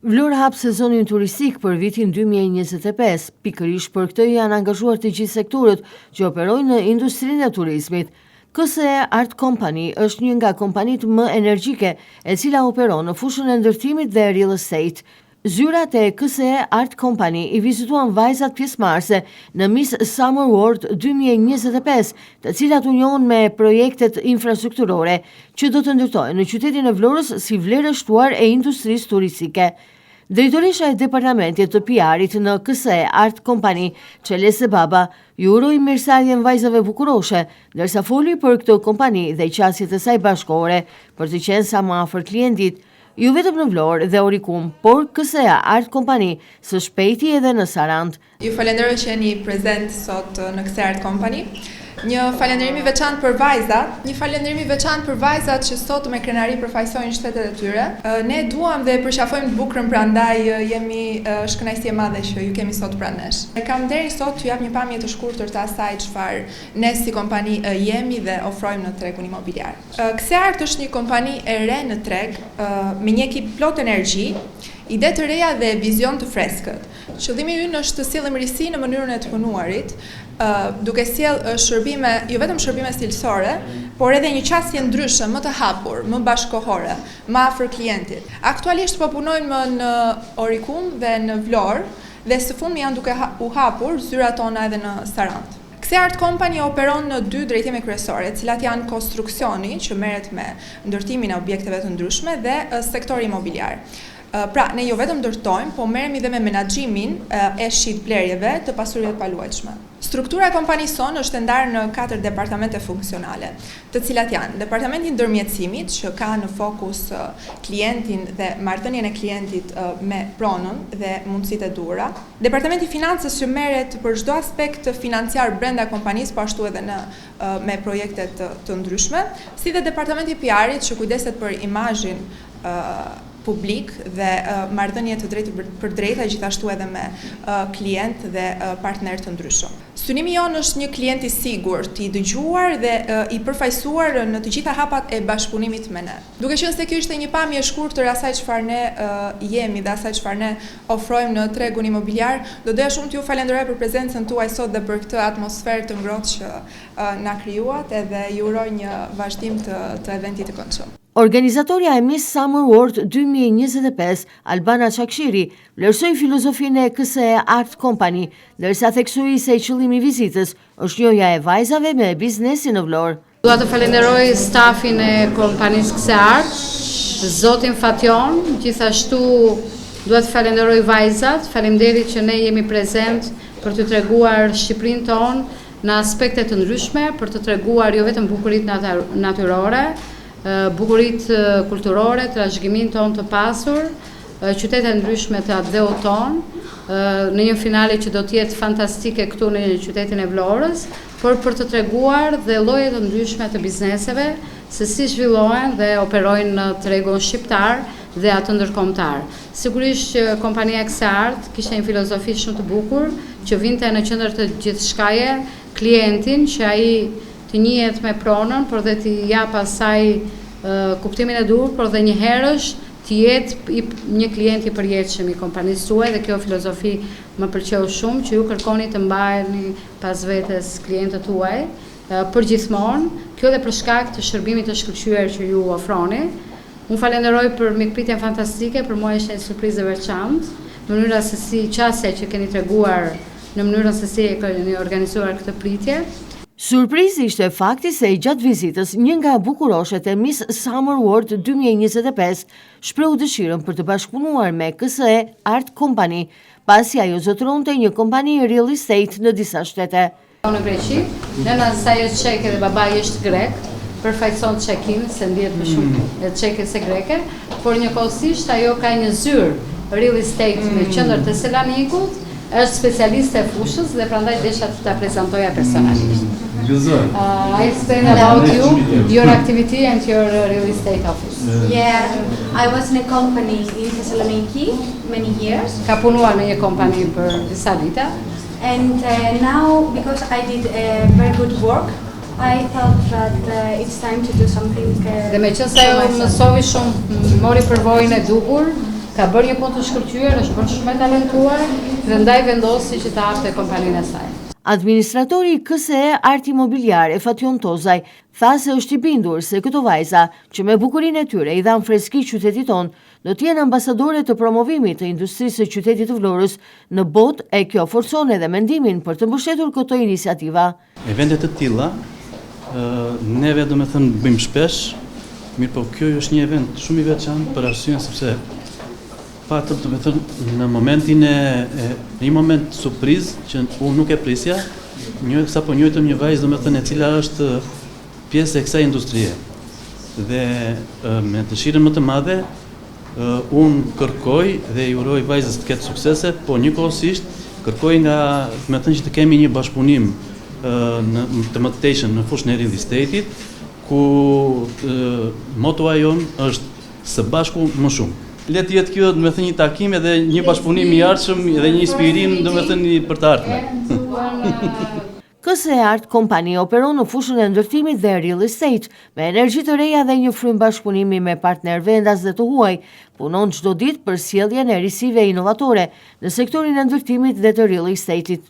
Vlora hap sezonin turistik për vitin 2025. Pikërisht për këtë janë angazhuar të gjithë sektorët që operojnë në industrinë e turizmit. KSE Art Company është një nga kompanitë më energjike e cila operon në fushën e ndërtimit dhe real estate. Zyrat e KSE Art Company i vizituan vajzat pjesëmarrëse në Miss Summer World 2025, të cilat u njohin me projektet infrastrukturore që do të ndërtohen në qytetin e Vlorës si vlerë shtuar e industrisë turistike. Drejtoresha e departamentit të PR-it në KSE Art Company, Çelese Baba, ju uroi mirësardhjen vajzave bukuroshe, ndërsa foli për këtë kompani dhe qasjet e saj bashkëore për të qenë sa më afër klientit, jo vetëm në Vlorë dhe Orikum, por KSE Art Company së shpejti edhe në Sarandë. Ju falenderoj që jeni prezent sot në KSE Art Company. Një falënderim i veçantë për vajzat, që sot me krenari përfaqësojnë shtetet e tyre. Ne duam dhe përqafojmë të bukurën, prandaj jemi shkënaqësi e madhe që ju kemi sot pranë nesh. Kam nderin sot t'ju jap një pamje të shkurtër të asaj çfarë ne si kompani jemi dhe ofrojmë në tregun imobiliar. KSE Art është një kompani e re në treg, me një ekip plot energji, ide të reja dhe vizion të freskët. Qëllimi ynë është të sillim risi në mënyrën e të punuarit, duke sjellë shërbime, jo vetëm shërbime cilësore, por edhe një qasje ndryshe, më të hapur, më bashkëkohore, më afër klientit. Aktualisht po punojmë në Orikum dhe në Vlorë, dhe së fundmi janë duke u hapur zyrat tona edhe në Sarandë. KSE Art Company operon në 2 drejtime kryesore, cilat janë konstruksioni, që merret me ndërtimin e objekteve të ndryshme, dhe sektori imobiliar. Pra, ne jo vetëm ndërtojmë, po merremi dhe me menaxhimin e shitblerjeve të pasurive të paluajtshme. Struktura e kompanisë sonë është e ndarë në 4 departamente funksionale, të cilat janë departamenti i ndërmjetësimit, që ka në fokus klientin dhe marrëdhënien e klientit me pronën dhe mundësitë e duhura, departamenti i financës, që merret për çdo aspekt financiar brenda kompanisë, po ashtu edhe me projekte të ndryshme, si dhe departamenti i PR-it, që kujdeset për imazhin publik dhe marrëdhënie të drejtë për drejta, gjithashtu edhe me klient dhe partner të ndryshëm. Synimi jonë është një klient i sigurt, i dëgjuar dhe i përfaqësuar në të gjitha hapat e bashkëpunimit me ne. Duke qenë se kjo ishte një pamje e shkurtër asaj çfarë ne jemi dhe asaj çfarë ne ofrojmë në tregun imobiliar, do doja shumë t'ju falenderoj për prezencën tuaj sot dhe për këtë atmosferë të ngrohtë që na krijuat, edhe ju uroj një vazhdim të eventit të këndshëm. Organizatorja e Miss Summer World 2025, Albana Çakshiri, vlerësoi filozofinë e KSE Art Company, ndërsa theksoi se qëllimi i vizitës është njohja e vajzave me biznesin në Vlorë. Dua të falenderoj stafin e kompanisë KSE Art, zotin Fation, gjithashtu dua të falenderoj vajzat, faleminderit që ne jemi prezent për të treguar Shqipërinë tonë në aspekte të ndryshme, për të treguar jo vetëm bukuritë natyrore, bukuritë kulturore, trashëgiminë tonë të pasur, qytete ndryshme të atë dheut tonë, në një finale që do të jetë fantastike këtu në qytetin e Vlorës, por për të treguar dhe lloje të ndryshme të bizneseve, se si zhvillohen dhe operojnë në tregun shqiptar dhe atë ndërkombëtar. Sigurisht që kompania KSE Art kishte një filozofi shumë të bukur, që vinte në qendër të gjithçkaje klientin, që ai të njihet me pronën, por dhe t'i jap asaj kuptimin e dur, por dhe një herësh të jetë një klient i përjetshëm i kompanisë tuaj, dhe kjo filozofi më pëlqeu shumë, që ju kërkoni të mbajeni pas vetes klientët tuaj përgjithmonë, kjo dhe për shkak të shërbimit të shkëlqyer që ju ofroni. Unë falenderoj për mikpritjen fantastike, për mua ishte një surprizë e veçantë, në mënyra se si qasja që keni treguar, në mënyrën se si e keni organizuar këtë pritje. Surprizë ishte fakti se gjatë vizitës një nga bukuroshet e Miss Summer World 2025 shprehu dëshirën për të bashkëpunuar me KSE Art Company, pasi ajo zotëronte një kompani real estate në disa shtete. Në Greqi, nëna saj është çeke dhe babai është grek, përfaqëson çekin, se ndihet më shumë çeke se greke, por njëkohësisht ajo ka një zyrë real estate në qendër të Selanikut, është specialiste e fushës dhe prandaj desha të ta prezantoja personalisht. I explain about you, your activity and your real estate office. Yeah, I was in a company in Thessaloniki many years. Ka punuar në një kompani për disa vite. And now, because I did very good work, I thought that it's time to do something. Dhe me qëse mësovi shumë, mori përvojën e duhur, ka bërë një punë të shkëlqyer, është bërë shumë e talentuar dhe ndaj vendosi që të hapte kompaninë e saj. Administratori i KSE Art Imobiliare, Fatjon Tozaj, tha se është i bindur se këto vajza, që me bukurinë e tyre i dhanë freski qytetit tonë, do të jenë ambasadore të promovimit të industrisë së qytetit të Vlorës në botë, e kjo forcon edhe mendimin për të mbështetur këto iniciativa. Eventet të tilla, neve do me thënë bëjmë shpesh, mirë po kjo është një event shumë i veçantë për arsyen sepse patëm të me thënë në momentin një moment surprizë që unë nuk e prisja, sapo njëjtëm një vajzë do me thënë e cila është pjesë e kësaj industrie. Dhe me dëshirën më të madhe, unë kërkoj dhe i uroj vajzës të ketë suksese, po njëkohësisht kërkoj nga me thënë që të kemi një bashkëpunim të mëtejshëm në fushën e real estate-it, ku motoa jonë është së bashku më shumë. Le të jetë kjo, do të thënë, një takim edhe një bashkëpunim i ardhshëm dhe një inspirim, do të thënë, për të ardhmen. KSE Art Company operon në fushën e ndërtimit dhe real estate, me energji të reja dhe një frymë bashkëpunimi me partner vendas dhe të huaj, punon çdo ditë për sjelljen e risive inovatore në sektorin e ndërtimit dhe të real estate-it.